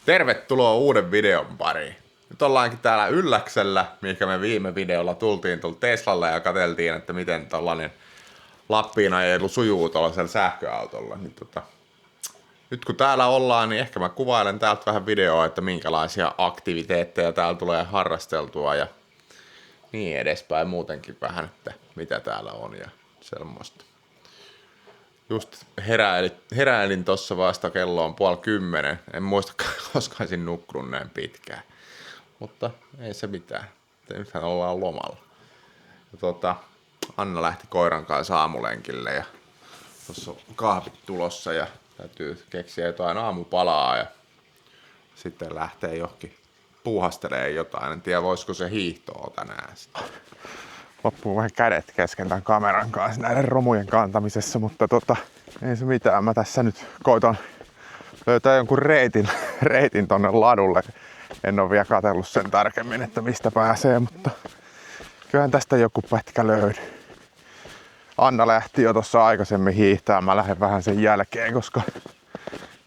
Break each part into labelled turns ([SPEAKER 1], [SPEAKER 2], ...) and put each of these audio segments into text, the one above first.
[SPEAKER 1] Tervetuloa uuden videon pariin. Nyt ollaankin täällä Ylläksellä, mihinkä me viime videolla tultiin tuolla Teslalla ja katseltiin, että miten tällainen Lappiin ajelu sujuu tuollaisella sähköautolla. Niin nyt kun täällä ollaan, niin ehkä mä kuvailen täältä vähän videoa, että minkälaisia aktiviteetteja täällä tulee harrasteltua ja niin edespäin muutenkin vähän, että mitä täällä on ja semmoista. Just heräilin tossa vasta, kello on 9:30. En muista koskaan olisin nukkunut näin pitkään. Mutta ei se mitään. Nythän ollaan lomalla. Ja Anna lähti koiran kanssa aamulenkille ja tuossa on kahvit tulossa ja täytyy keksiä jotain aamupalaa ja sitten lähtee johonkin puuhastelee jotain. En tiedä voisiko se hiihtoa tänään sitten. Loppuu vähän kädet kesken tämän kameran kanssa näiden romujen kantamisessa, mutta ei se mitään. Mä tässä nyt koitan löytää jonkun reitin tonne ladulle. En ole vielä katsellut sen tarkemmin, että mistä pääsee, mutta kyllähän tästä joku pätkä löydy. Anna lähti jo tuossa aikaisemmin hiihtää. Mä lähden vähän sen jälkeen, koska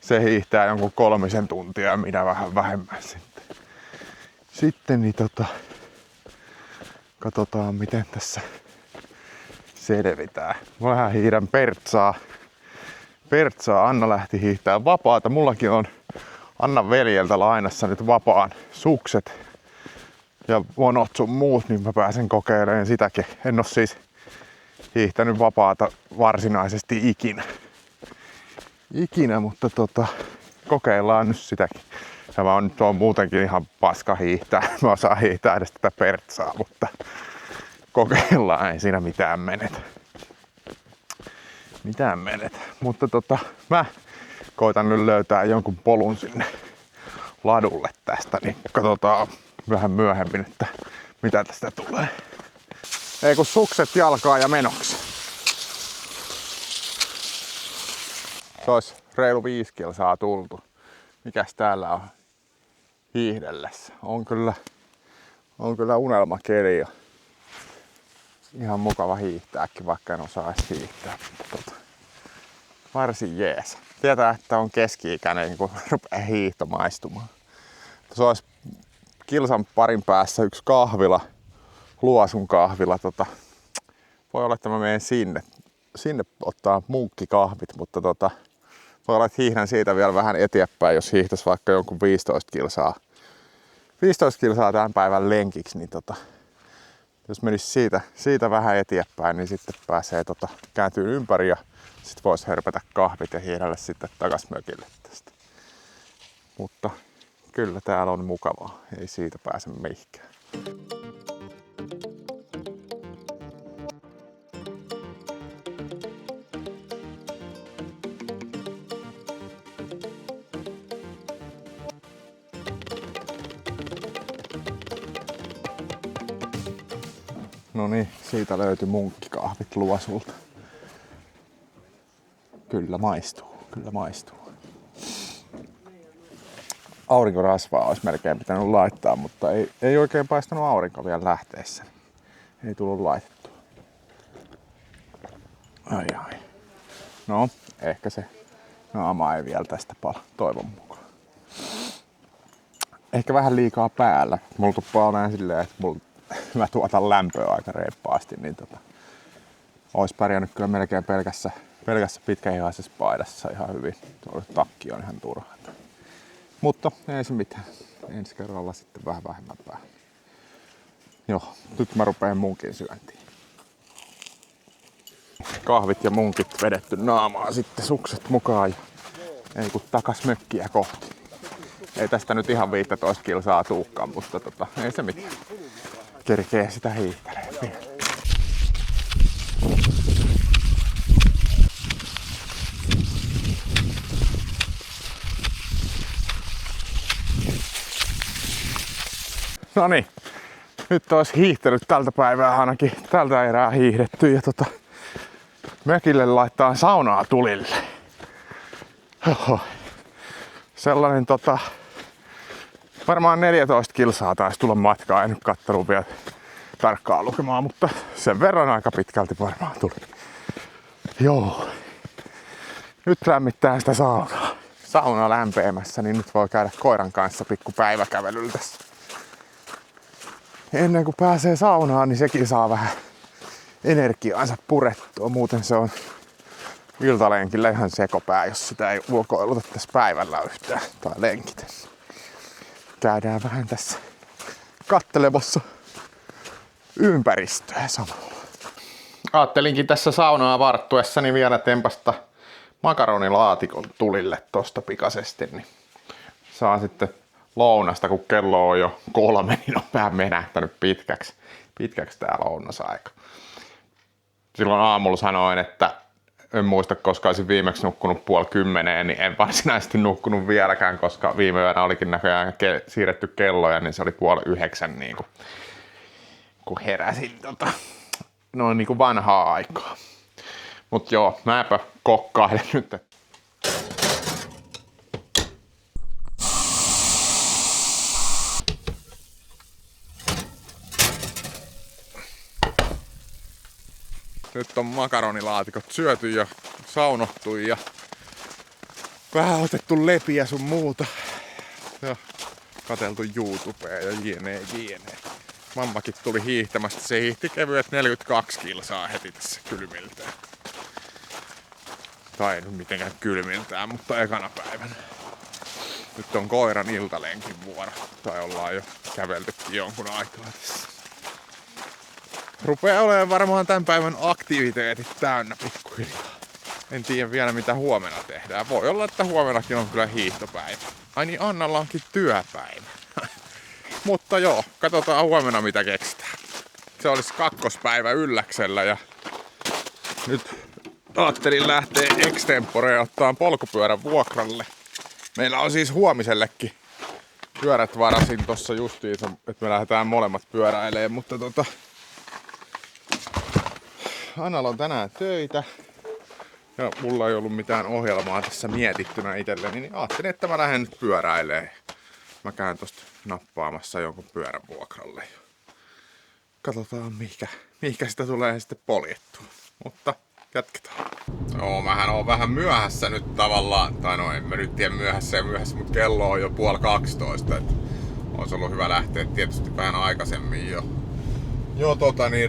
[SPEAKER 1] se hiihtää jonkun 3 tuntia ja minä vähän vähemmän sitten. Sitten niin katsotaan miten tässä selvitään. Mä vähän hiihdän Pertsaa. Anna lähti hiihtää vapaata. Mullakin on Annan veljeltä lainassa nyt vapaan sukset ja monot sun muut, niin mä pääsen kokeilemaan sitäkin. En oo siis hiihtänyt vapaata varsinaisesti ikinä, mutta kokeillaan nyt sitäkin. Ja mä oon muutenkin ihan paska hiihtää. Mä osaan hiihtää edes tätä Pertsaa, mutta kokeillaan, ei siinä mitään menetä. Mutta mä koitan nyt löytää jonkun polun sinne ladulle tästä, niin katsotaan vähän myöhemmin, että mitä tästä tulee. Ei kun sukset jalkaa ja menoksi. Se olisi reilu 5 kilsaa tultu. Mikäs täällä on hiihdellessä? On kyllä unelmakeli ja ihan mukava hiihtääkin, vaikka en osaa edes hiihtää. Varsin jees. Tietää, että on keski-ikäinen, kun rupeaa hiihto maistumaan. Se olisi kilsan parin päässä yksi kahvila, Luosun kahvila. Voi olla, että mä menen sinne ottaa munkkikahvit, mutta voi olla, että hiihdän siitä vielä vähän eteenpäin, jos hiihtäisi vaikka jonkun 15 kilsaa. 15 kilsaa tämän päivän lenkiksi, niin jos menisi siitä vähän eteenpäin, niin sitten pääsee kääntyy ympäri ja sitten voisi hörpätä kahvit ja hiihdellä sitten takas mökille tästä. Mutta kyllä täällä on mukavaa, ei siitä pääse mihinkään. No niin, siitä löytyi munkkikahvit Luosulta. Kyllä maistuu. Aurinkorasvaa olisi melkein pitänyt laittaa, mutta ei oikein paistanut aurinko vielä lähteessä. Ei tullut laitettua. Ai. No, ehkä se naama ei vielä tästä pala, toivon mukaan. Ehkä vähän liikaa päällä. Mulla tuppaa näin silleen, että mä tuotan lämpöä aika reippaasti, niin ois pärjännyt kyllä melkein pelkässä pitkähihaisessa paidassa ihan hyvin. Tuo takki on ihan turha. Mutta ei se mitään. Ensi kerralla sitten vähän vähemmän päällä. Joo, nyt mä rupeen munkin syöntiin. Kahvit ja munkit vedetty naamaa, sitten sukset mukaan ja ei kun takas mökkiä kohti. Ei tästä nyt ihan 15 kilsaa tuukkaan, mutta ei se mitään. Kerkee sitä hiihtelee. Noniin, nyt olisi hiihtänyt tältä päivää ainakin tältä erää hiihdetty ja mökille laittaa saunaa tulille. Oho. Sellainen varmaan 14 kilsaa taisi tulla matkaa, en nyt kattonut vielä tarkkaan lukemaan, mutta sen verran aika pitkälti varmaan tuli. Joo. Nyt lämmittää sitä saunaa. sauna lämpeämässä, niin nyt voi käydä koiran kanssa pikku päiväkävelyllä tässä. Ennen kuin pääsee saunaan, niin sekin saa vähän energiaansa purettua. Muuten se on iltalenkillä ihan sekopää, jos sitä ei ulkoiluta tässä päivällä yhtään tai lenkitä. Käydään vähän tässä kattelemassa ympäristöä samalla. Ajattelinkin tässä saunaa varttuessani vielä tempasta makaronilaatikon tulille tosta pikaisesti, niin saa sitten lounasta, kun kello on jo 3, niin on vähän menähtänyt pitkäksi tää lounasaika. Silloin aamulla sanoin, että en muista, koska olisin viimeksi nukkunut 9:30, niin en varsinaisesti nukkunut vieläkään, koska viime yönä olikin näköjään siirretty kelloja, niin se oli 8:30 niin kun heräsin noin niin kuin vanhaa aikaa. Mut joo, mäpä kokkailen nyt. Nyt on makaronilaatikot syöty ja saunottu ja vähän otettu lepiä sun muuta. Ja katseltu YouTubea ja jne. Mammakin tuli hiihtämästä. Se hiihti kevyet 42 kilsaa heti tässä kylmiltään. Tai ei nyt mitenkään kylmiltään, mutta ekana päivänä. Nyt on koiran iltalenkin vuoro. Tai ollaan jo käveltykin jonkun aikaa tässä. Rupee olemaan varmaan tämän päivän aktiviteetit täynnä pikkuhiljaa. En tiedä vielä mitä huomenna tehdään. Voi olla, että huomenakin on kyllä hiihtopäivä. Ai niin, Annalla onkin työpäivä. Mutta joo, katsotaan huomenna mitä keksitään. Se olisi kakkospäivä Ylläksellä ja nyt ajattelin lähteä extemporeen ottaa polkupyörän vuokralle. Meillä on siis huomisellekin pyörät varasin tossa justiinsa, että me lähdetään molemmat pyöräilemään, mutta Annalla on tänään töitä ja mulla ei ollut mitään ohjelmaa tässä mietittynä itselleni, niin ajattelin, että mä lähden nyt pyöräilemään. Mä käyn tosta nappaamassa jonkun pyörän vuokralle. Katsotaan mihinkä sitä tulee sitten poljettua. Mutta jatketaan. Joo, mähän on vähän myöhässä nyt tavallaan. Tai no en mä nyt tiedä myöhässä, mutta kello on jo 11:30. Et olisi ollut hyvä lähteä tietysti vähän aikaisemmin jo.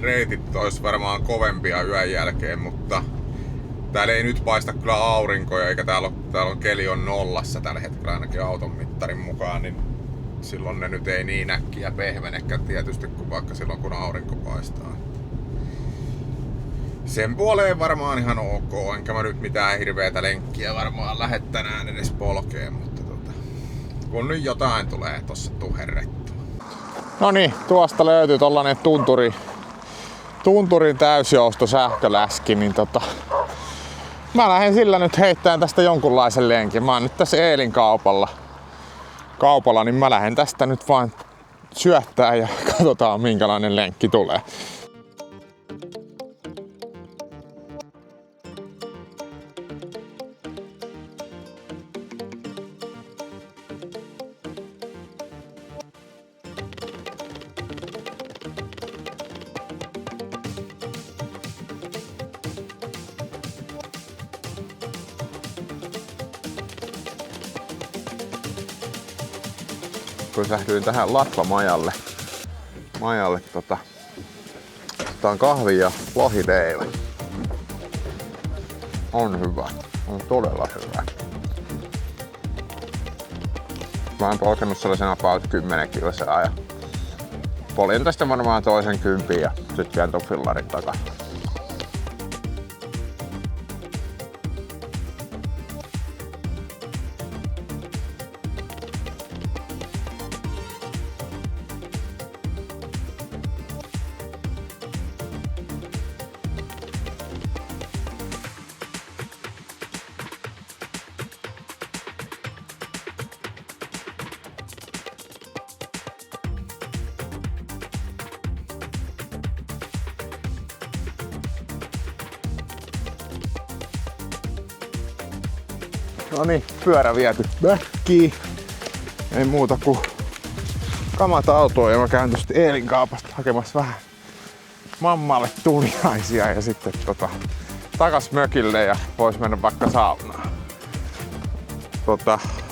[SPEAKER 1] Reitit olisi varmaan kovempia yön jälkeen, mutta täällä ei nyt paista kyllä aurinkoja, eikä täällä on keli on nollassa tällä hetkellä ainakin auton mittarin mukaan, niin silloin ne nyt ei niin äkkiä pehmenekään tietysti kuin vaikka silloin kun aurinko paistaa. Sen puoleen varmaan ihan ok, enkä mä nyt mitään hirveätä lenkkiä varmaan lähde tänään edes polkeen, mutta kun nyt jotain tulee tossa tuherrettua. No niin, tuosta löytyy tollanen tunturin täysjousto sähköläski, niin mä lähden sillä nyt heittämään tästä jonkunlaisen lenkin. Mä oon nyt tässä Eelin kaupalla, niin mä lähden tästä nyt vaan syöttää ja katsotaan minkälainen lenkki tulee. Pysähdyin tähän Latva-majalle. Otetaan kahvi ja lohileivä. On hyvä. On todella hyvä. Mä oon polkenut sellaisen about 10 kilsaa ja poljin tästä varmaan toisen 10 ja sit vien ton fillarin takaa. No niin, pyörä viety backiin. Ei muuta kuin kamat autoon ja mä käyn tuosta Eelin kaupasta hakemassa vähän mammalle tuliaisia ja sitten takas mökille ja vois mennä vaikka saunaan.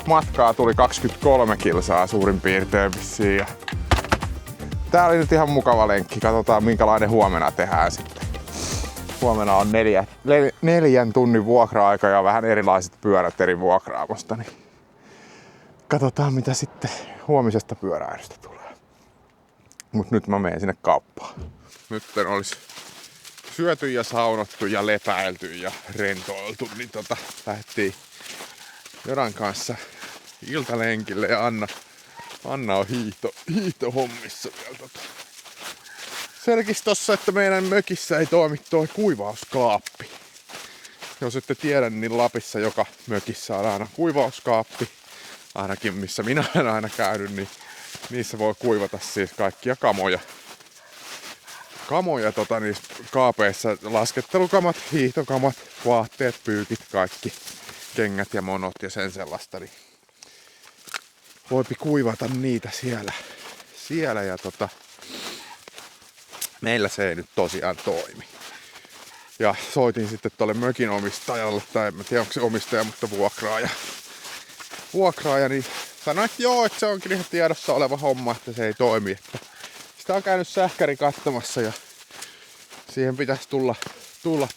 [SPEAKER 1] matkaa tuli 23 kilsaa suurin piirtein vissiin. Ja tää oli nyt ihan mukava lenkki. Katsotaan minkälainen huomenna tehdään sitten. Huomenna on 4 tunnin vuokra-aika ja vähän erilaiset pyörät eri vuokraamosta. Niin katsotaan mitä sitten huomisesta pyöräilystä tulee. Mut nyt mä menen sinne kauppaan. Nyt olisi syöty ja saunottu ja lepäilty ja rentoiltu, niin lähdettiin Joran kanssa iltalenkille ja Anna on hiihtohommissa vielä Selkis tossa, että meidän mökissä ei toimi tuo kuivauskaappi. Jos ette tiedä, niin Lapissa joka mökissä on aina kuivauskaappi. Ainakin missä minä olen aina käynyt, niin niissä voi kuivata siis kaikkia kamoja. Niissä kaapeissa laskettelukamat, hiihtokamat, vaatteet, pyykit, kaikki kengät ja monot ja sen sellaista. Niin voipi kuivata niitä siellä ja meillä se ei nyt tosiaan toimi. Ja soitin sitten tuolle mökin omistajalle, tai en tiedä onko se omistaja, mutta vuokraaja, niin sanoi, että joo, että se onkin ihan tiedossa oleva homma, että se ei toimi. Että sitä on käynyt sähkäri katsomassa ja siihen pitäisi tulla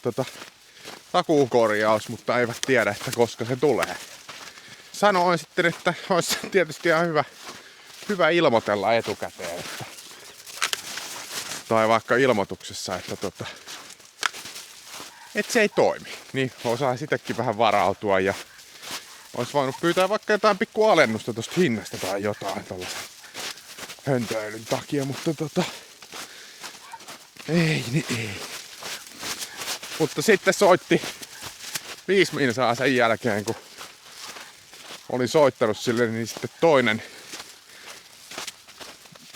[SPEAKER 1] takuukorjaus, mutta eivät tiedä, että koska se tulee. Sanoin sitten, että olisi tietysti ihan hyvä ilmoitella etukäteen, että, tai vaikka ilmoituksessa, että se ei toimi. Niin osaa sitäkin vähän varautua ja olisi voinut pyytää vaikka jotain pikku alennusta tosta hinnasta tai jotain tällaisen höntöilyn takia, mutta ei. Mutta sitten soitti 5 minsaa sen jälkeen, kun olin soittanut sille, niin sitten toinen,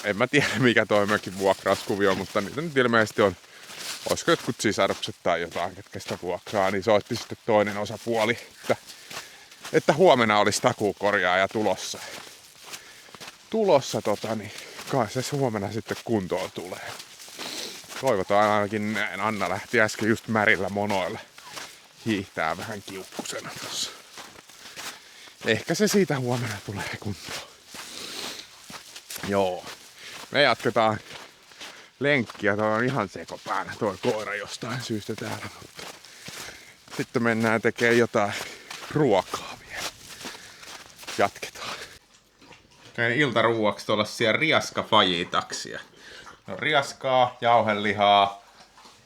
[SPEAKER 1] en mä tiedä mikä toi mökin vuokrauskuvio, mutta niitä nyt ilmeisesti on, olisiko jotkut sisarukset tai jotain, ketkä sitä vuokraa, niin soitti sitten toinen osapuoli, että huomenna olisi takuukorjaaja tulossa, niin kai se huomenna sitten kuntoon tulee. Toivotaan ainakin näin. Anna lähti äsken just märillä monoilla hiihtää vähän kiukkusena tossa. Ehkä se siitä huomenna tulee kuntoon. Joo. Me jatketaan lenkkiä. Tuo on ihan sekopäänä tuo koira jostain syystä täällä. Mutta sitten mennään tekemään jotain ruokaa vielä. Jatketaan. Käin iltaruuaksi tuollaisia riaskafajitaksia. No, riaskaa, jauhelihaa,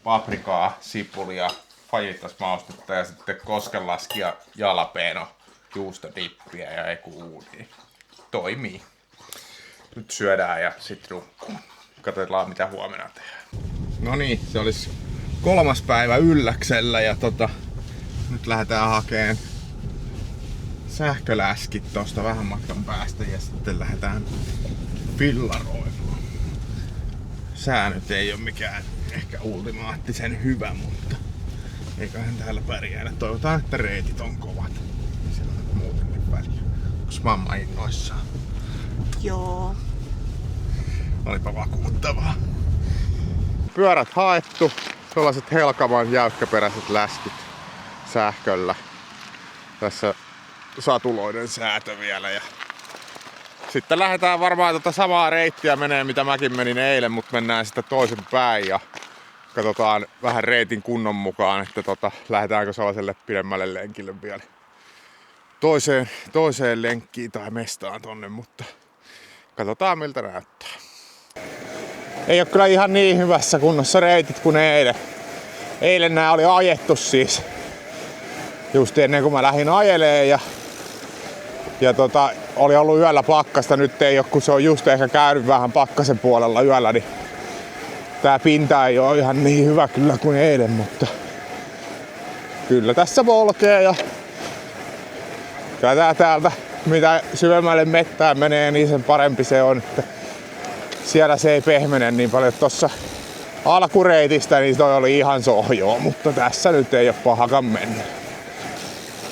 [SPEAKER 1] paprikaa, sipulia, fajitasmaustetta ja sitten koskenlaskia, jalapeno, juustodippiä ja uuniin. Toimii. Nyt syödään ja sitten nukkuu. Katsotaan mitä huomenna tehdään. No niin, se olisi 3. päivä Ylläksellä ja nyt lähdetään hakemaan sähköläskit tosta vähän matkan päästä ja sitten lähdetään fillaroimaan. Sää nyt ei ole mikään ehkä ultimaattisen hyvä, mutta eiköhän täällä pärjäädä. Toivotaan, että reitit on kovat. Siellä on muutenkin väliä. Onks mamma innoissaan?
[SPEAKER 2] Joo.
[SPEAKER 1] Olipa vakuuttavaa. Pyörät haettu. Sellaiset Helkaman jäykkäperäiset läskit sähköllä. Tässä satuloiden säätö vielä. Ja sitten lähdetään varmaan samaa reittiä menee mitä mäkin menin eilen, mutta mennään sitten toisen päin ja katsotaan vähän reitin kunnon mukaan, että lähdetäänkö sellaiselle pidemmälle lenkille vielä toiseen lenkkiin tai mestaan tonne, mutta katsotaan miltä näyttää. Ei ole kyllä ihan niin hyvässä kunnossa reitit kuin eilen. Eilen nää oli ajettu siis just ennen kuin mä lähdin ajeleen ja oli ollut yöllä pakkasta, nyt ei ole, kun se on just ehkä käynyt vähän pakkasen puolella yöllä, niin tää pinta ei ole ihan niin hyvä kyllä kuin eilen, mutta kyllä tässä polkee ja kyllä tää täältä mitä syvemmälle mettään menee, niin sen parempi se on, että siellä se ei pehmene niin paljon. Tossa alkureitistä niin toi oli ihan sohjoa, mutta tässä nyt ei ole pahakaan mennä.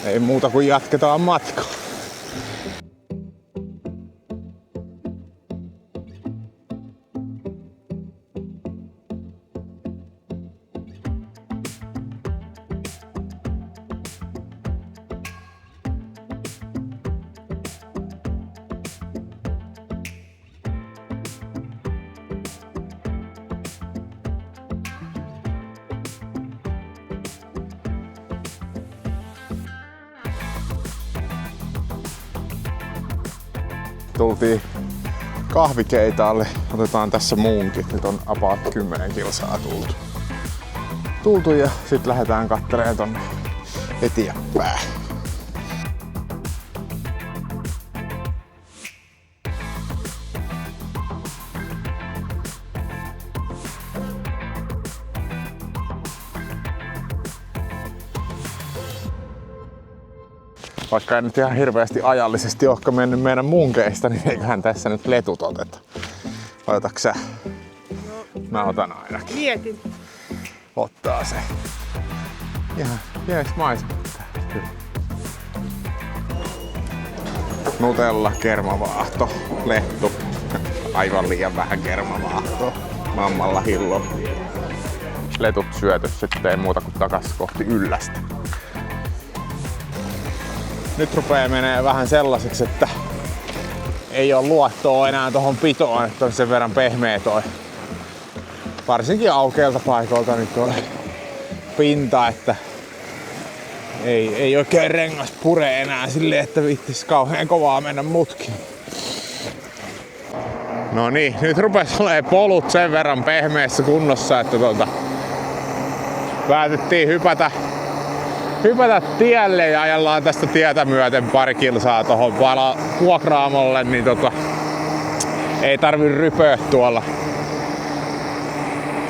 [SPEAKER 1] Ei muuta kuin jatketaan matkaa.
[SPEAKER 3] tultiin kahvikeitaalle. Otetaan tässä muunkin. Nyt on about 10 kilsaa tultu ja sit lähdetään kattelemaan tonne eteenpäin. Vaikka ei nyt ihan hirveästi ajallisesti olekaan mennyt meidän munkeista, niin eiköhän tässä nyt letut oteta. Otatko sä?
[SPEAKER 2] No,
[SPEAKER 3] Mä otan ainakin.
[SPEAKER 2] mietin.
[SPEAKER 3] Ottaa se. Ihan jees maisema. Kyllä. Nutella, kermavaahto, lettu. Aivan liian vähän kermavaahtoa. Mammalla hillo. Letut syöty sitten ei muuta kuin takas kohti Yllästä. Nyt rupeaa menee vähän sellaiseksi, että ei ole luottoa enää tohon pitoon, että on sen verran pehmeä toi. Varsinkin aukealta paikolta nyt on pinta, että ei oikein rengas pure enää silleen, että viittis kauhean kovaa mennä mutkiin. No niin, nyt rupes olemaan polut sen verran pehmeässä kunnossa, että päätettiin hypätä tielle ja ajellaan tästä tietä myöten pari kilsaa tohon vuokraamolle, niin ei tarvi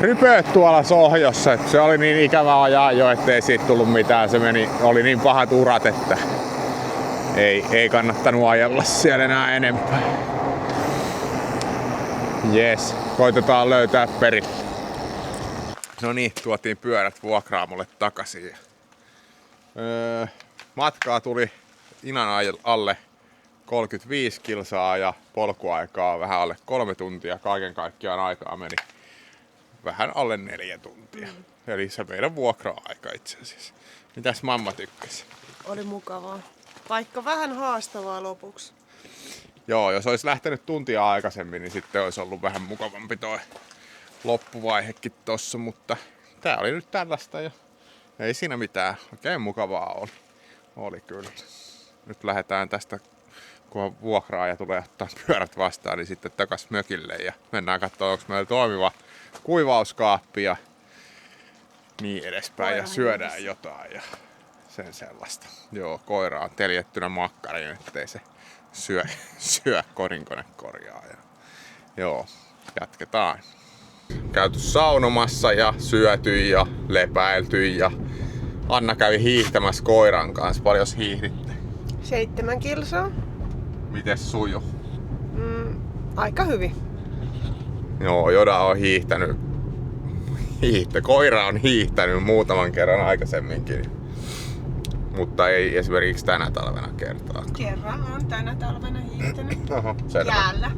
[SPEAKER 3] rypöä tuolla sohjossa. Se oli niin ikävä ajaa jo, ettei siitä tullut mitään. Oli niin pahat urat, että ei kannattanut ajella siellä enää enempää. Jes, koitetaan löytää perille. No niin, tuotiin pyörät vuokraamolle takaisin. Matkaa tuli Inan alle 35 kilsaa ja polkuaikaa vähän alle 3 tuntia. Kaiken kaikkiaan aikaa meni vähän alle 4 tuntia. Eli se meidän vuokra-aika itse asiassa. Mitäs mamma tykkäsi?
[SPEAKER 2] Oli mukavaa. Vaikka vähän haastavaa lopuksi.
[SPEAKER 3] Joo, jos olisi lähtenyt tuntia aikaisemmin, niin sitten olisi ollut vähän mukavampi toi loppuvaihekin tossa, mutta tää oli nyt tällaista ja ei siinä mitään. Oikein mukavaa oli kyllä. Nyt lähdetään tästä, kun vuokraaja tulee ottaa pyörät vastaan, niin sitten takas mökille ja mennään katsomaan, onko meillä toimiva kuivauskaappi ja niin edespäin ja syödään jotain ja sen sellaista. Joo, koira on teljettynä makkariin, ettei se syö korinkonekorjaa. Joo, jatketaan. Käyty saunomassa ja syöty ja lepäilty ja Anna kävi hiihtämässä koiran kanssa. Paljon hiihditte?
[SPEAKER 2] 7 kilsaa.
[SPEAKER 3] Mites suju?
[SPEAKER 2] Aika hyvin.
[SPEAKER 3] Joo, Joda on hiihtänyt. Koira on hiihtänyt muutaman kerran aikaisemminkin. Mutta ei esimerkiksi tänä talvena kertaa.
[SPEAKER 2] Kerran on tänä talvena hiihtänyt.
[SPEAKER 3] Oho, selvä.
[SPEAKER 2] Jäällä.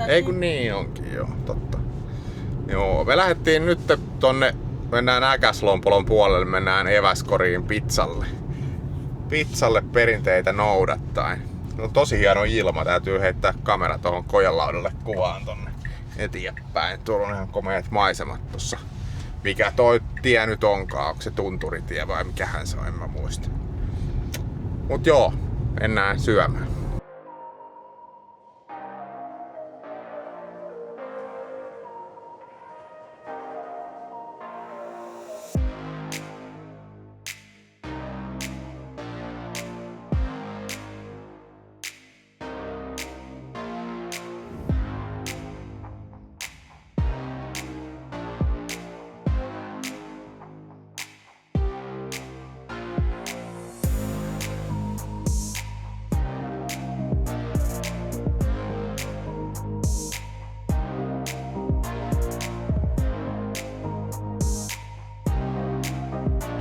[SPEAKER 3] Ei kun niin onkin, joo, totta. Joo, me lähdettiin nyt mennään Äkäslompolon puolelle, mennään Eväskoriin pizzalle perinteitä noudattaen. No tosi hieno ilma, täytyy heittää kamera tuohon kojanlaudalle kuvaan tonne eteenpäin. Tuolla on ihan komeat maisemat tossa. Mikä toi tie nyt onkaan, onko se tunturitie vai mikähän se on, en mä muista. Mut joo, mennään syömään.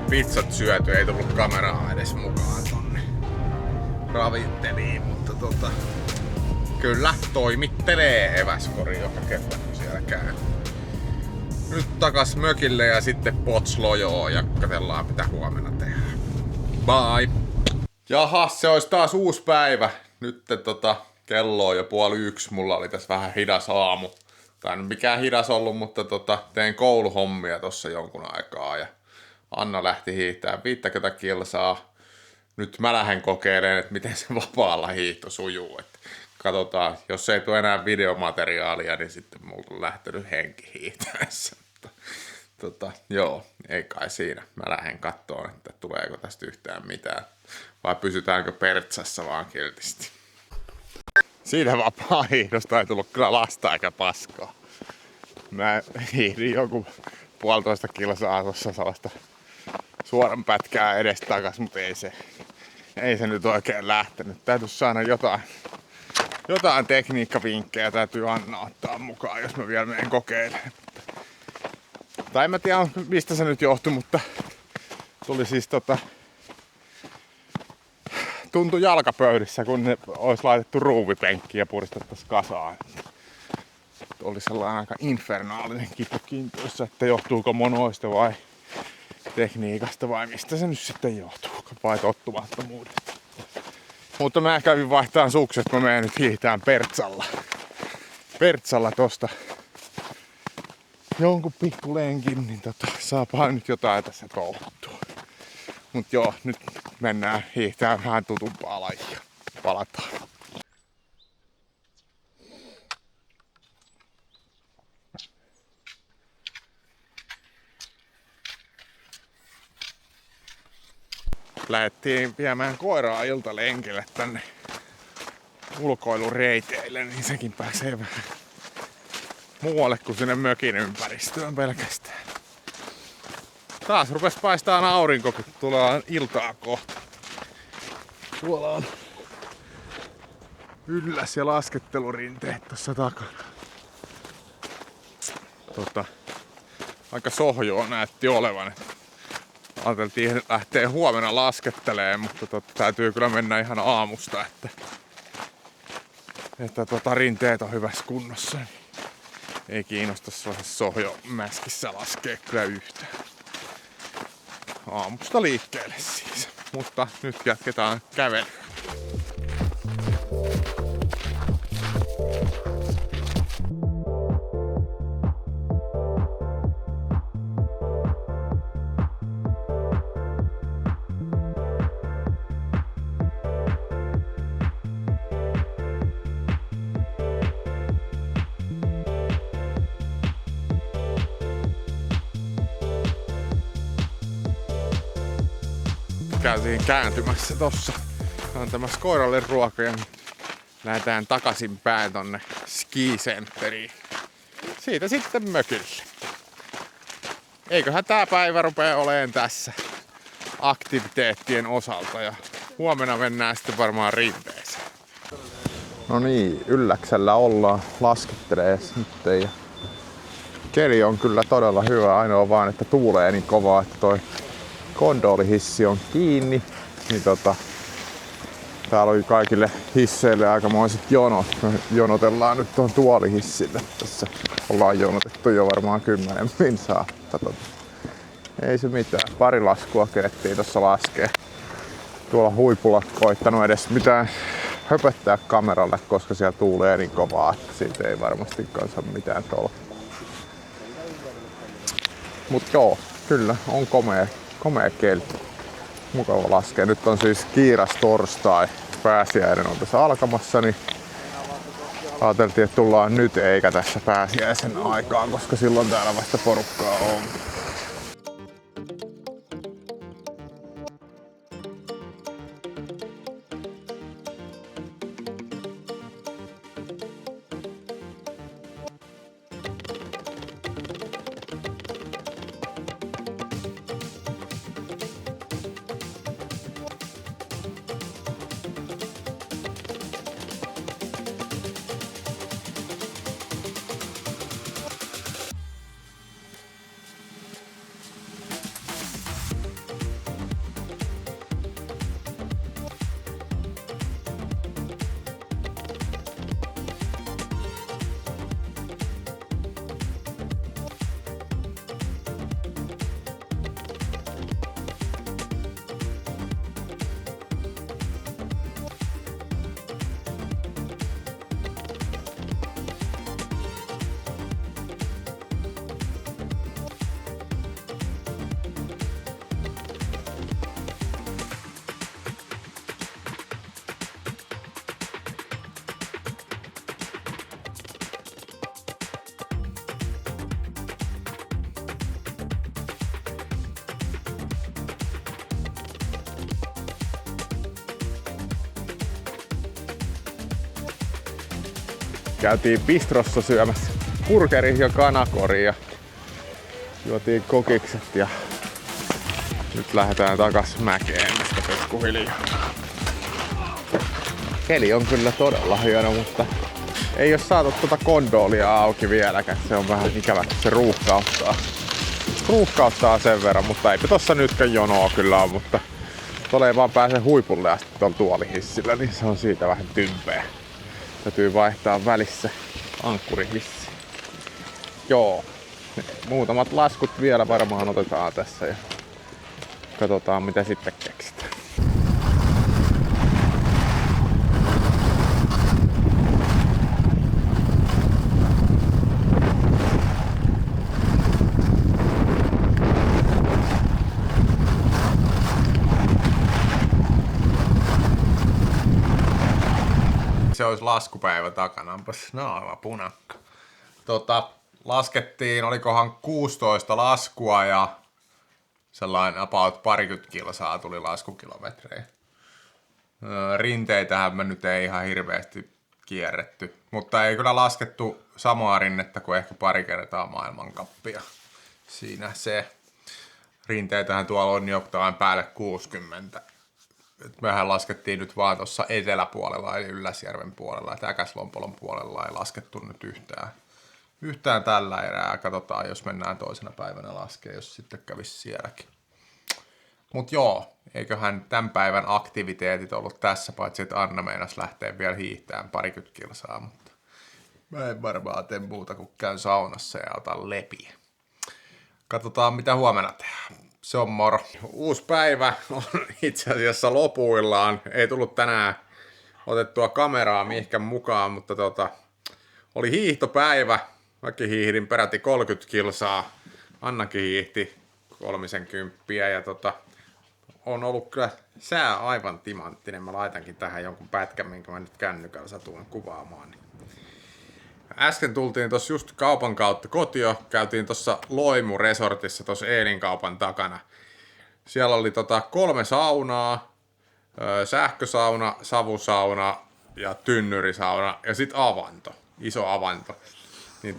[SPEAKER 3] Pizzat syöty, ei tullut kameraa edes mukaan tonne ravinteliin, mutta kyllä toimittelee Eväskori joka kerta kun siellä käy. Nyt takas mökille ja sitten Potslojoo ja katsellaan mitä huomenna tehdään. Bye! Jaha, se olisi taas uusi päivä. Nyt kello on jo 12:30, mulla oli tässä vähän hidas aamu. Tai ei mikään hidas ollut, mutta tein kouluhommia tossa jonkun aikaa ja Anna lähti hiihtämään 50 kilsaa.
[SPEAKER 1] nyt mä lähden kokeilemaan, että miten se vapaalla hiihto sujuu. Että katsotaan, jos ei tule enää videomateriaalia, niin sitten mulla on lähtenyt henki hiihtäessä. Joo, ei kai siinä. Mä lähden katsomaan, että tuleeko tästä yhtään mitään. Vai pysytäänkö pertsassa vaan kiltisti.
[SPEAKER 3] Siitä vapaa-hiihdosta ei tullut kyllä lasta eikä paskaa. Mä hiihdin joku 1,5 kilsaa tuossa sellaista suoran pätkää edestakas, mutta ei se nyt oikein lähtenyt. Täytyisi saada jotain tekniikkavinkkejä täytyy Anna ottaa mukaan, jos mä vielä menen kokeilemaan. Tai en mä tiedä mistä se nyt johtui, mutta tuli siis tuntui jalkapöydissä, kun ne olisi laitettu ruuvipenkkiin ja puristettaisiin kasaan. Oli sellainen aika infernaalinen kipu kintuissa, että johtuuko monoista vai tekniikasta vai mistä se nyt sitten johtuu, vai tottumattomuudesta. Mutta mä kävin vaihtamaan sukset, mä menen nyt hiihtään Pertsalla tosta jonkun pikkulenkin, niin saapaa nyt jotain tässä touhuttua. Mut joo, nyt mennään hiihtään vähän tutumpaa lajia. Palataan. Lähdettiin viemään koiraa iltalenkille tänne ulkoilureiteille, niin sekin pääsee vähän muualle kuin sinne mökin ympäristöön pelkästään. Taas rupes paistaa aurinko, kun tulee iltaa kohta. Tuolla on ylläs- ja laskettelurinteet tuossa takana. Aika sohjoa näytti olevan. Ajateltiin lähteä huomenna laskettelemaan, mutta täytyy kyllä mennä ihan aamusta, että rinteet on hyvässä kunnossa. Niin ei kiinnosta sellaisessa sohjomäskissä laskea kyllä yhtään. Aamusta liikkeelle siis, mutta nyt jatketaan kävelyä. Käytiin kääntymässä tossa antamassa koiralle ruokaa ja lähdetään takaisinpäin tonne skicenteriin. Siitä sitten mökille. Eiköhän tää päivä rupea oleen tässä aktiviteettien osalta ja huomenna mennään sitten varmaan rinteeseen. No niin, Ylläksellä ollaan laskettelees nyt ja keli on kyllä todella hyvä, ainoa vaan että tuulee niin kovaa, että toi kondolihissi on kiinni, niin täällä oli kaikille hisseille aikamoiset jonot. Me jonotellaan nyt tuon tuolihissille. Tässä ollaan jonotettu jo varmaan 10 minsaa. Ei se mitään. Pari laskua kerettiin tuossa laskea. Tuolla huipulla koittanut edes mitään höpöttää kameralle, koska siellä tuulee niin kovaa, että siitä ei varmastikaan saa mitään tolkkua. Mut joo, kyllä on komea keli. Mukava laskea. Nyt on siis kiiras torstai. Pääsiäinen on tässä alkamassa, niin ajateltiin, että tullaan nyt eikä tässä pääsiäisen aikaan, koska silloin täällä vasta porukkaa on. Käytiin bistrossa syömässä burgeri ja kanakori ja juotiin kokikset ja nyt lähdetään takas mäkeen tästä pikkuhiljaa. Keli on kyllä todella hieno, mutta ei oo saatu tuota kondolia auki vieläkään. Se on vähän ikävä, se ruuhkauttaa sen verran, mutta eipä tossa nytkään jonoa kyllä on, mutta tuolla ei vaan pääse huipulle asti tuolla tuolihissillä, niin se on siitä vähän tympeä. Täytyy vaihtaa välissä ankkurihissi. Joo, muutamat laskut vielä varmaan otetaan tässä ja katsotaan mitä sitten keksitään.
[SPEAKER 1] Se olisi laskupäivä takana, onpas naama punakka. Laskettiin, olikohan 16 laskua ja sellainen about parikymmentä kilsaa tuli laskukilometrejä. Rinteitähän me nyt ei ihan hirveästi kierretty, mutta ei kyllä laskettu samaa rinnettä kuin ehkä pari kertaa maailmankappia. Siinä se. Rinteitähän tuolla on jotain päälle 60. Mehän laskettiin nyt vaan tuossa eteläpuolella eli Ylläsjärven puolella ja Täkäslompolon puolella ei laskettu nyt yhtään tällä erää. Katsotaan, jos mennään toisena päivänä laskee, jos sitten kävisi sielläkin. Mut joo, eiköhän tämän päivän aktiviteetit ollut tässä, paitsi että Anna meinasi lähteä vielä hiihtämään parikymmentä kilsaa, mutta mä en varmaan tee muuta kuin käyn saunassa ja otan lepiä. Katsotaan mitä huomenna tehdään. Se on moro. Uusi päivä on itse asiassa lopuillaan. Ei tullut tänään otettua kameraa mihinkään mukaan, mutta oli hiihtopäivä. Mäkin hiihdin peräti 30 kilsaa. Annakin hiihti 30 ja on ollut kyllä sää aivan timanttinen. Mä laitankin tähän jonkun pätkän, minkä mä nyt kännykällä satuin kuvaamaan. Äsken tultiin tossa just kaupan kautta kotio, käytiin tossa Loimu-resortissa tossa Eelinkaupan takana. Siellä oli 3 saunaa, sähkösauna, savusauna ja tynnyrisauna ja sit avanto, iso avanto. Niin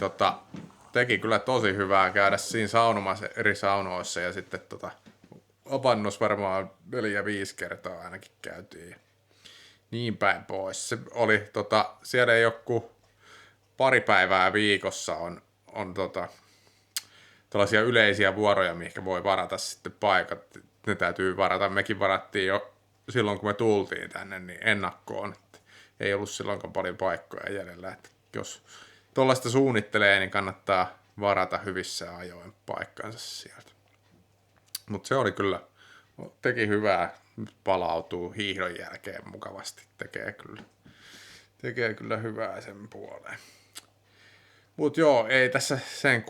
[SPEAKER 1] teki kyllä tosi hyvää käydä siinä saunomassa eri saunoissa ja sitten avannossa varmaan 4-5 kertaa ainakin käytiin. Niin päin pois. Se oli siellä ei joku pari päivää viikossa on tällaisia yleisiä vuoroja, mihinkä voi varata sitten paikat. Ne täytyy varata. Mekin varattiin jo silloin, kun me tultiin tänne, niin ennakkoon. Että ei ollut silloinkaan paljon paikkoja jäljellä. Että jos tuollaista suunnittelee, niin kannattaa varata hyvissä ajoin paikkansa sieltä. Mutta se oli kyllä, teki hyvää, palautuu hiihdon jälkeen mukavasti. Tekee kyllä hyvää sen puoleen. Mut joo, ei tässä sen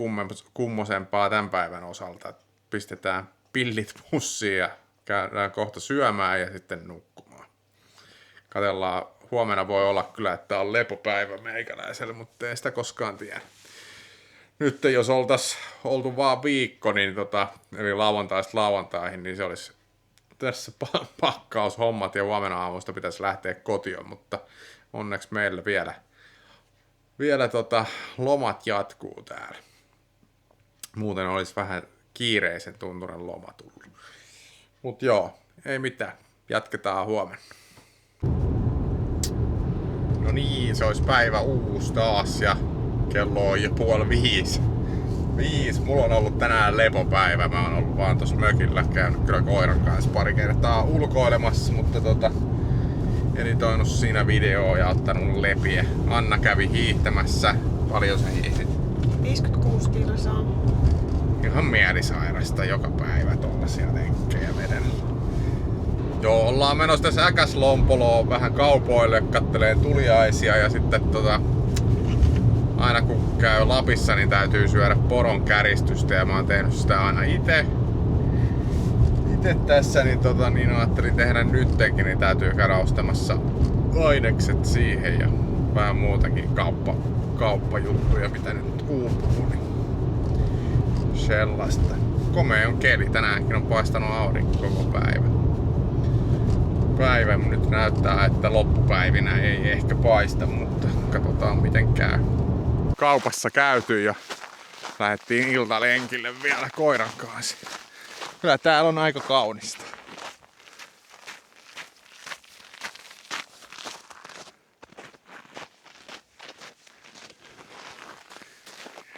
[SPEAKER 1] kummosempaa tämän päivän osalta. Pistetään pillit pussiin ja käydään kohta syömään ja sitten nukkumaan. Katellaan, huomenna voi olla kyllä, että on lepopäivä meikäläisellä, mutta ei sitä koskaan tiedä. Nyt jos oltu vaan viikko, niin eli lauantaista lauantaihin, niin se olisi tässä pakkaushommat ja huomenna aamusta pitäisi lähteä kotiin, mutta onneksi meillä vielä lomat jatkuu täällä. Muuten olisi vähän kiireisen tuntunen loma tullut. Mut joo, ei mitään. Jatketaan huomenna. No niin, se olisi päivä uusi taas ja kello on jo 4:30. 5. Mulla on ollut tänään lepopäivä. Mä oon ollut vaan tossa mökillä. Käynyt kyllä koiran kanssa pari kertaa ulkoilemassa, mutta editoinut siinä videoa ja ottanut lepiä. Anna kävi hiihtämässä. Paljon sä hiihdit?
[SPEAKER 2] 56 kilsaa.
[SPEAKER 1] Ihan mielisairasta joka päivä tollasia lenkkejä veden. Joo, ollaan menossa tässä Äkäslompoloon vähän kaupoille, kattelee tuliaisia ja sitten aina kun käy Lapissa, niin täytyy syödä poron käristystä ja mä oon tehnyt sitä aina itse tässä, niin ajattelin tehdä nyttenkin, niin täytyy käydä ostamassa ainekset siihen ja vähän muutakin kauppajuttuja, mitä nyt uupuu, niin sellaista. Komea on keli, tänäänkin on paistanut aurinko koko päivä nyt näyttää, että loppupäivinä ei ehkä paista, mutta
[SPEAKER 3] Katsotaan miten käy. Kaupassa käyty ja lähdettiin iltalenkille vielä koiran kanssa. Kyllä täällä on aika kaunista.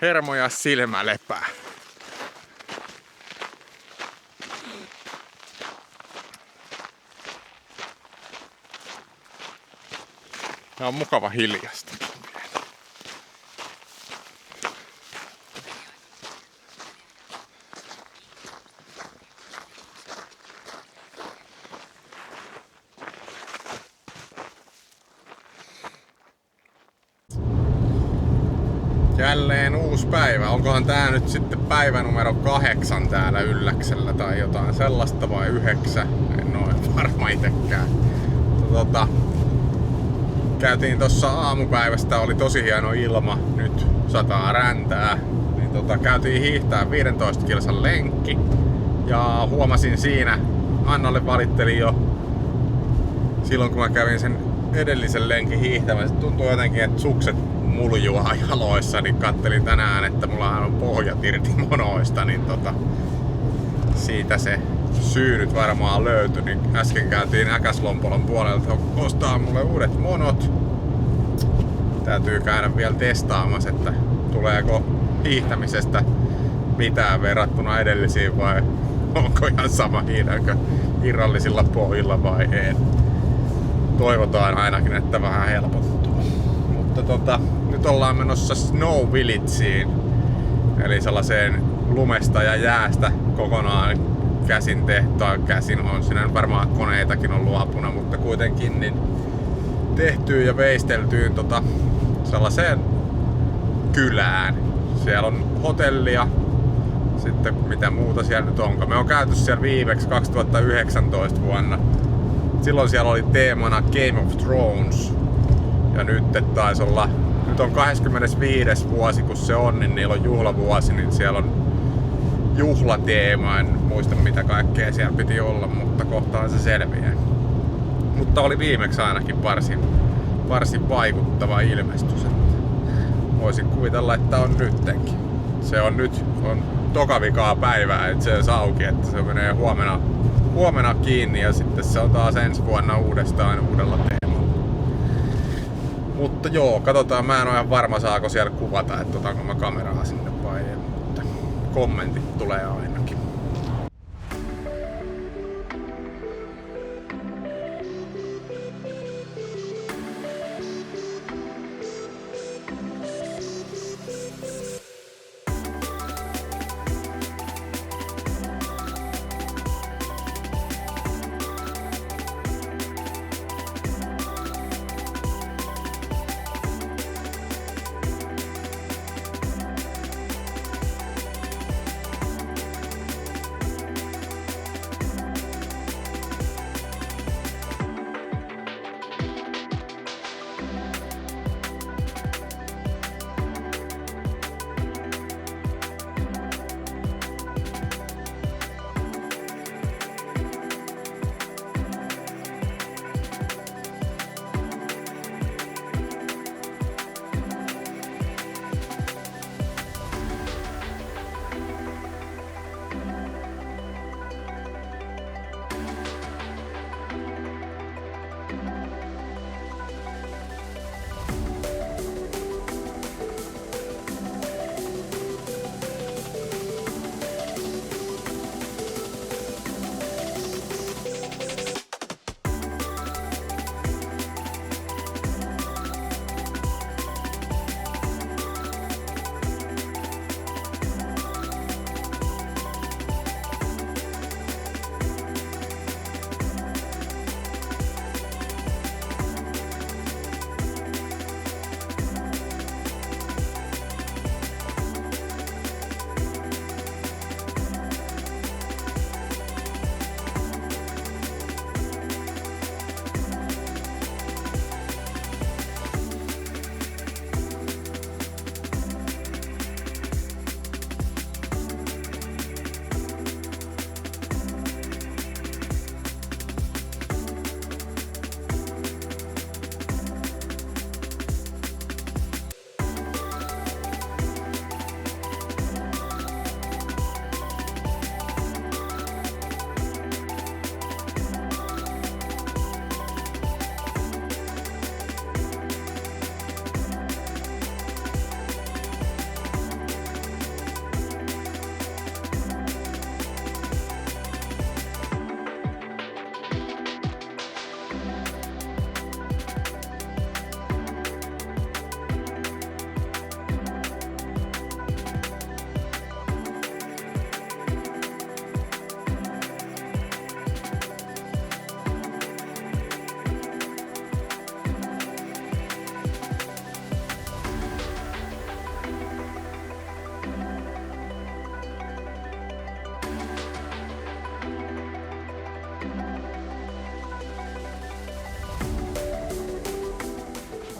[SPEAKER 3] Hermoja silmä lepää. Tää on mukava hiljasta. Jälleen uusi päivä. Onkohan tää nyt sitten päivä numero 8 täällä Ylläksellä tai jotain sellaista vai 9? En oo varma itekään. Käytiin tossa aamupäivästä, oli tosi hieno ilma, nyt sataa räntää. Niin käytiin hiihtää 15 kilsan lenkki. Ja huomasin siinä, Annalle valittelin jo silloin kun mä kävin sen edellisen lenkin hiihtämässä. Tuntuu jotenkin, että sukset muljua jaloissa, niin kattelin tänään, että mullahan on pohjat irti monoista, niin siitä se syy nyt varmaan löytyi. Niin äsken käytiin Äkäslompolon puolelta ostaa mulle uudet monot. Täytyy käydä vielä testaamassa, että tuleeko hiihtämisestä mitään verrattuna edellisiin vai onko ihan sama hiihdänkö irrallisilla pohjilla vai ei. Toivotaan ainakin, että vähän helpottuu. Mutta nyt ollaan menossa Snow Villageen, eli sellaiseen lumesta ja jäästä kokonaan käsin tehtaan. Käsin on siinä varmaan koneitakin on luopuna, mutta kuitenkin niin tehtyyn ja veisteltyyn sellaiseen kylään. Siellä on hotellia, sitten mitä muuta siellä nyt onkaan. Me on käyty siellä viimeksi 2019 vuonna. Silloin siellä oli teemana Game of Thrones. Ja nyt taisi olla, nyt on 25. vuosi kun se on, niin niillä on juhlavuosi, niin siellä on juhlateema. En muista mitä kaikkea siellä piti olla, mutta kohtaan se selviää. Mutta oli viimeksi ainakin varsin vaikuttava ilmestys. Voisin kuvitella, että on nyttenkin. Se on nyt tokavikaa päivää, että se on auki, että se menee huomenna kiinni ja sitten se on taas ensi vuonna uudestaan uudella teemalla. Mutta joo, katsotaan, mä en ole ihan varma saako siellä kuvata, että otanko mä kameraa sinne vai ei, mutta kommentit tulee ainakin.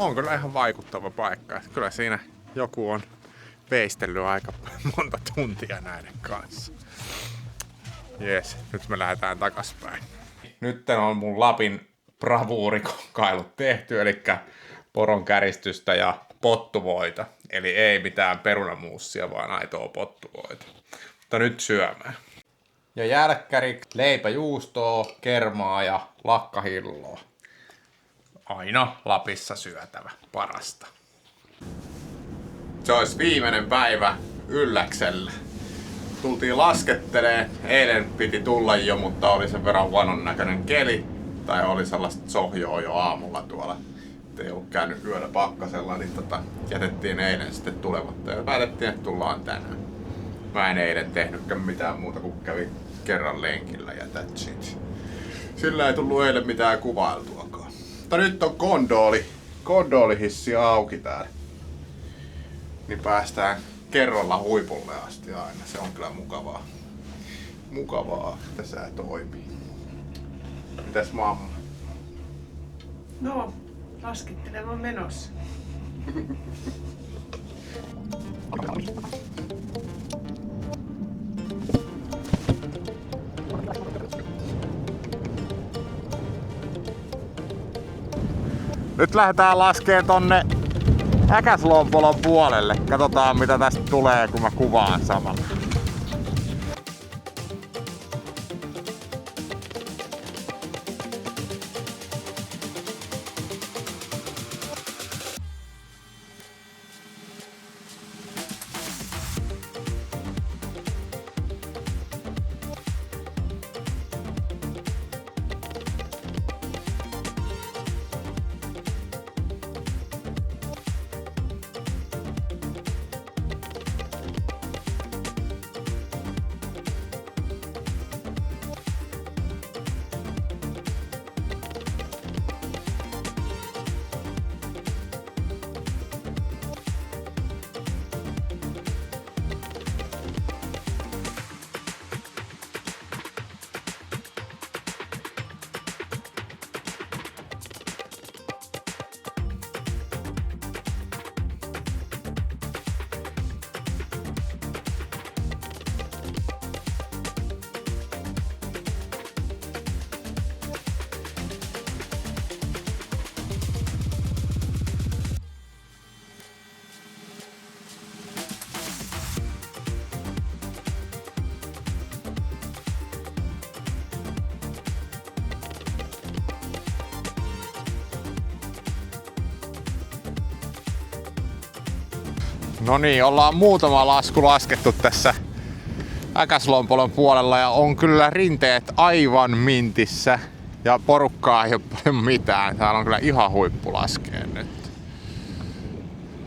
[SPEAKER 3] on kyllä ihan vaikuttava paikka. Kyllä siinä joku on veistellyt aika monta tuntia näiden kanssa. Jees, nyt me lähdetään takaspäin. Nyt on mun Lapin bravuurikokailut tehty, eli poron käristystä ja pottuvoita. Eli ei mitään perunamuussia, vaan aitoa pottuvoita. Mutta nyt syömään. Ja jälkkäri, leipäjuustoa, kermaa ja lakkahilloa. Aina Lapissa syötävä, parasta. Se olisi viimeinen päivä Ylläksellä. Tultiin laskettelee. Eilen piti tulla jo, mutta oli sen verran huonon näköinen keli. Tai oli sellaista sohjoa jo aamulla tuolla. Ei ollut käynyt yöllä pakkasella, niin jätettiin eilen sitten tulematta. Ja päätettiin, että tullaan tänään. Mä en eilen tehnytkään mitään muuta kuin kävin kerran lenkillä ja that's it. Sillä ei tullut eilen mitään kuvailtuakaan. Mutta nyt on kondolihissi auki täällä. Niin päästään kerralla huipulle asti aina. Se on kyllä mukavaa. Mukavaa, että sä toimii. Mitäs mamma?
[SPEAKER 2] No, laskettelemaan menossa.
[SPEAKER 3] Nyt lähdetään laskeen tonne Äkäslompolon puolelle. Katsotaan mitä tästä tulee, kun mä kuvaan samalla. No niin, ollaan muutama lasku laskettu tässä Äkäslompolon puolella ja on kyllä rinteet aivan mintissä ja porukkaa ei ole paljon mitään. Täällä on kyllä ihan huippulaskeen nyt.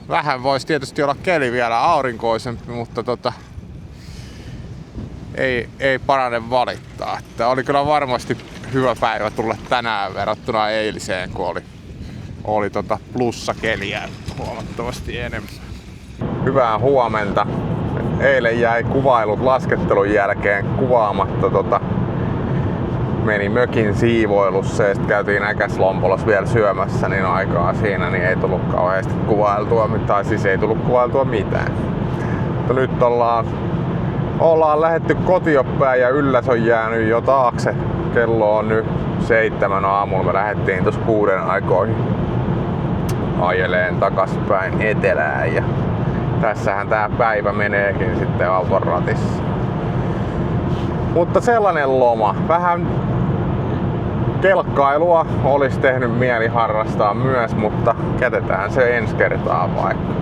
[SPEAKER 3] Vähän voisi tietysti olla keli vielä aurinkoisempi, mutta ei parane valittaa. Että oli kyllä varmasti hyvä päivä tulla tänään verrattuna eiliseen, kun oli plussakeliä huomattavasti enemmän. Hyvää huomenta. Eilen jäi kuvailut laskettelun jälkeen kuvaamatta. Meni mökin siivoilussa ja sitten käytiin Äkäslompolossa vielä syömässä niin aikaa siinä, niin ei tullut kauheasti kuvailtua, tai siis ei tullut kuvailtua mitään. Mutta nyt ollaan lähdetty kotioppäin ja Ylläs on jäänyt jo taakse. Kello on nyt 7 aamulla. Me lähdettiin tuossa 6 aikoihin ajeleen takaspäin etelään. Ja tässähän tää päivä meneekin sitten auton ratissa. Mutta sellainen loma. Vähän kelkkailua olisi tehnyt mieli harrastaa myös, mutta jätetään se ensi kertaa vaikka.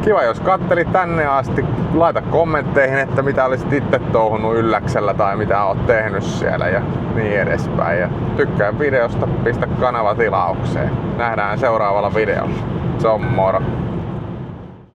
[SPEAKER 3] Kiva jos kattelit tänne asti. Laita kommentteihin, että mitä olisit itse touhunut Ylläksellä tai mitä oot tehnyt siellä ja niin edespäin. Ja tykkää videosta, pistä kanava tilaukseen. Nähdään seuraavalla videolla. Se on moro!